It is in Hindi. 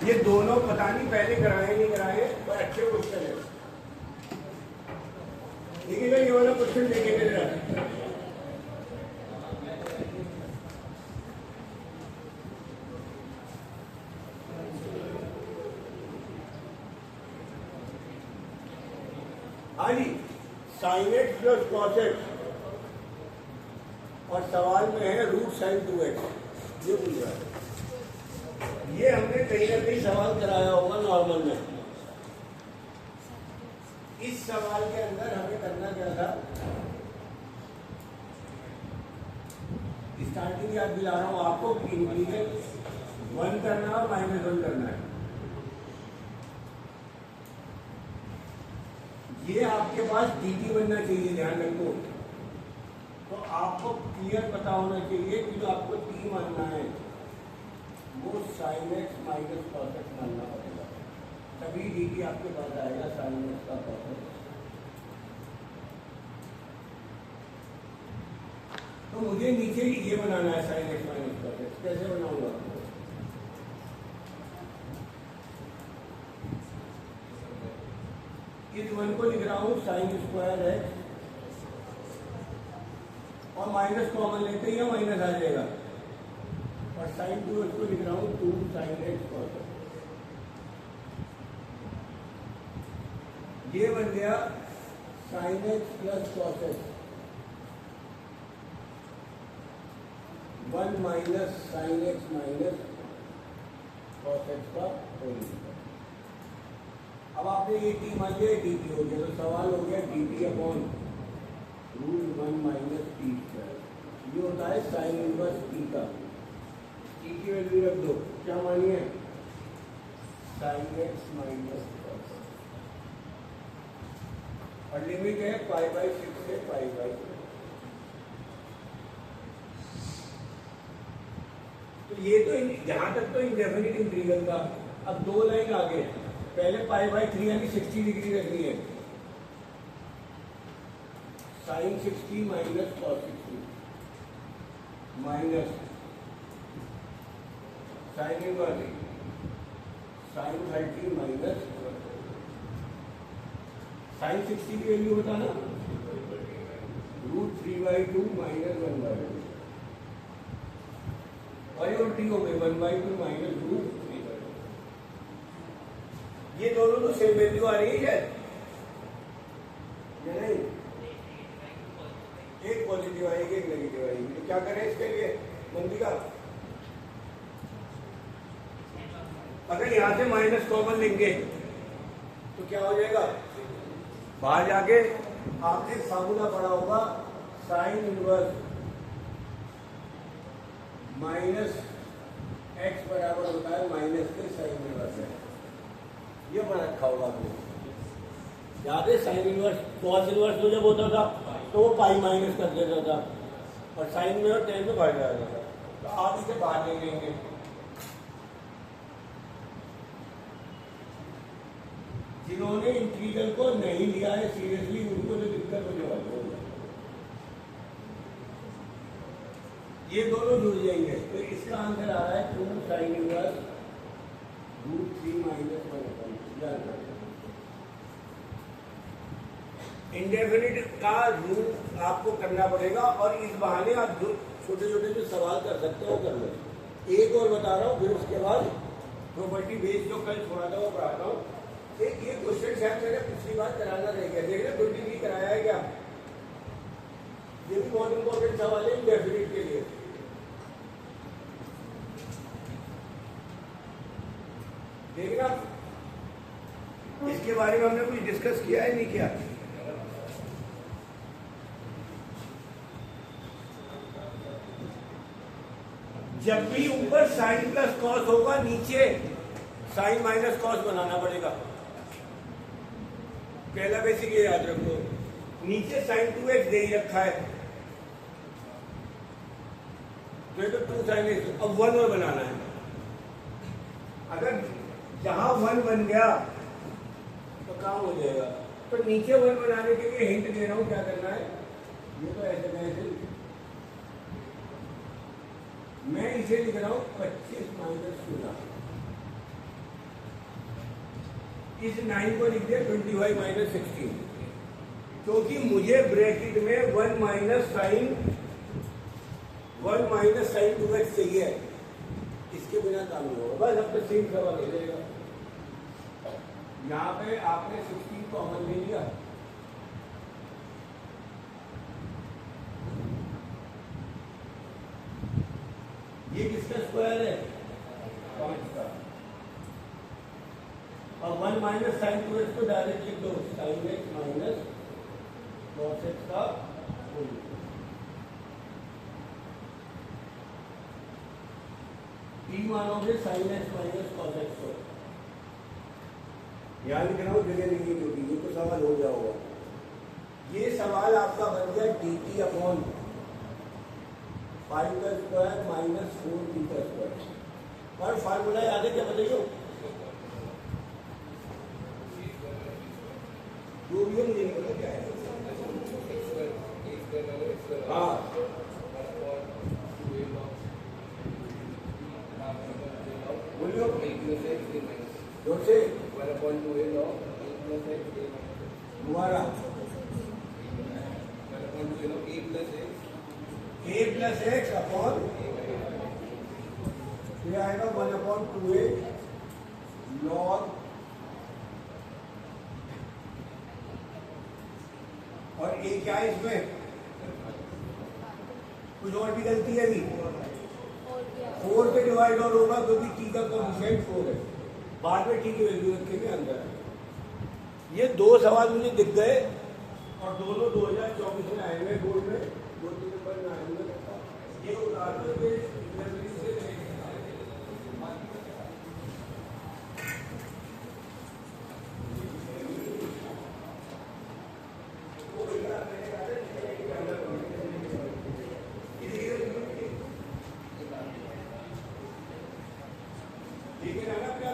ये दोनों पता नहीं पहले कराए नहीं कराए, पर अच्छे क्वेश्चन है। लेकिन ये वाला क्वेश्चन देखेंगे जरा। हाँ जी, sine x plus cos x और सवाल में है रूट साइन 2x। ये पूछ रहा है, ये हमने कहीं ना कहीं सवाल कराया होगा नॉर्मल में। इस सवाल के अंदर हमें करना क्या था, स्टार्टिंग याद दिला रहा हूं आपको, इंटीग्रल 1 करना और -1 करना है। ये आपके पास dt बनना चाहिए, ध्यान रखो। तो आपको क्लियर पता होना चाहिए कि जो आपको t मानना है वो sin x minus cos x मानना पड़ेगा, तभी dt आपके पास आएगा sin x का cos x। तो मुझे नीचे ये बनाना है sin x minus cos x। कैसे बनाऊंगा? इस 1 को लिख रहा हूं साइन स्क्वायर x, और माइनस कॉमन लेते ही माइनस आ जाएगा, और साइन 2x को लिख रहा हूं 2 sin x cos x। ये बन गया sin x plus cos x, 1 minus sin x minus cos x का होल। अब आपने ये टी मान लिया, dt हो गया, तो सवाल हो गया dt upon root 1 minus T square. ये होता है साइन इनवर्स टी का। टी की वैल्यू रख दो, क्या मानिए, साइन एक्स माइनस कॉस, और लिमिट है π/6 से π/। तो ये तो यहां तक तो इंडेफिनिट इंटीग्रल का। अब दो लाइन आगे, पहले π/3 यानी 60 डिग्री रखनी है, sine 60 minus cos 60 minus sine inverse sine 30 minus sine 60 की वैल्यू बताना, रूट 3/2 माइनस 1/2, और ये उल्टी हो गई 1/2 माइनस रूट 3/2। ये दोनों तो सेम वैल्यू आ रही है या नहीं? एक पॉजिटिव आएगी, एक नेगेटिव आएगी, तो क्या करें इसके लिए मंदिका? अगर यहां से माइनस कॉमन लेंगे तो क्या हो जाएगा, बाहर जाके आपने फार्मूला पढ़ा होगा साइन इनवर्स माइनस एक्स बराबर होता है माइनस के साइन इनवर्स है। ये बना रखा होगा आपने, याद है? साइन इनवर्स कॉस इनवर्स तो जब होता था तो वो पाई माइनस कर देता था, और साइन में और टेन में बाहर जा रहा था, तो आप इसे बाहर ले लेंगे। जिन्होंने इंटीग्रल को नहीं लिया है सीरियसली, उनको तो दिक्कत होने वाली है। ये दोनों जुड़ जाएंगे, तो इसका आंसर आ रहा है 2 sin inverse root 3 minus 1/2। Indefinite का रूल आपको करना पड़ेगा, और इस बहाने आप जो छोटे छोटे जो सवाल कर सकते हो कर लो। एक और बता रहा हूँ, फिर उसके बाद प्रॉपर्टी बेस जो कल छोड़ा था वो पढ़ाता हूँ। ये क्वेश्चन शायद मैंने पिछली बार कराना रह गया, देखना 23 कराया है क्या? ये भी बहुत इंपॉर्टेंट सवाल है इंडेफिनिट के लिए। देखना इसके बारे में हमने कुछ डिस्कस किया है, नहीं किया? जब भी ऊपर साइन प्लस कॉस होगा, नीचे साइन माइनस कॉस बनाना पड़ेगा। पहला बेसिक ये याद रखो, नीचे साइन 2x दे ही रखा है, तो ये तो 2 sin x, अब 1 और बनाना है। अगर जहां 1 बन गया तो काम हो जाएगा। तो नीचे 1 बनाने के लिए हिंट दे रहा हूं, क्या करना है। ये तो ऐसे कैसे, मैं इसे लिख रहा हूं 25 - 16। इस 9 को लिख दिया 25 माइनस 16, क्योंकि मुझे ब्रैकेट में 1 माइनस साइन 2x चाहिए, इसके बिना काम नहीं होगा। बस अब तो सेम सवाल हो जाएगा। यहाँ पे आपने 16 कॉमन ले लिया, ये किसका स्क्वायर है? 5 का। और 1 माइनस साइन 2x को डायरेक्ट लिख दो, sine x minus cos x का होल। t मानोगे sine x minus cos x को। याद लिखना हो, जगह नहीं है क्योंकि ये तो सवाल हो गया होगा। ये सवाल आपका बन गया dt अपॉन 5 का स्क्वायर माइनस 4t का स्क्वायर। पर फार्मूला याद है क्या बताइए? जो भी मुझे नहीं पता क्या है। हाँ बोलियो जोर से। तुम्हारा a प्लस एक्स अपॉन फिर आएगा 1/2a लॉग, और a क्या है इसमें? कुछ और भी गलती है अभी? 4 पे डिवाइड और होगा क्योंकि t का कोएफिशिएंट 4 है। बाद में t की वैल्यू रखेंगे अंदर। ये 2 सवाल मुझे दिख गए और दोनों 2024 में आए हुए बोर्ड में, 2-3 नंबर में आए हुए। ये उदाहरण के ठीक है ना? क्या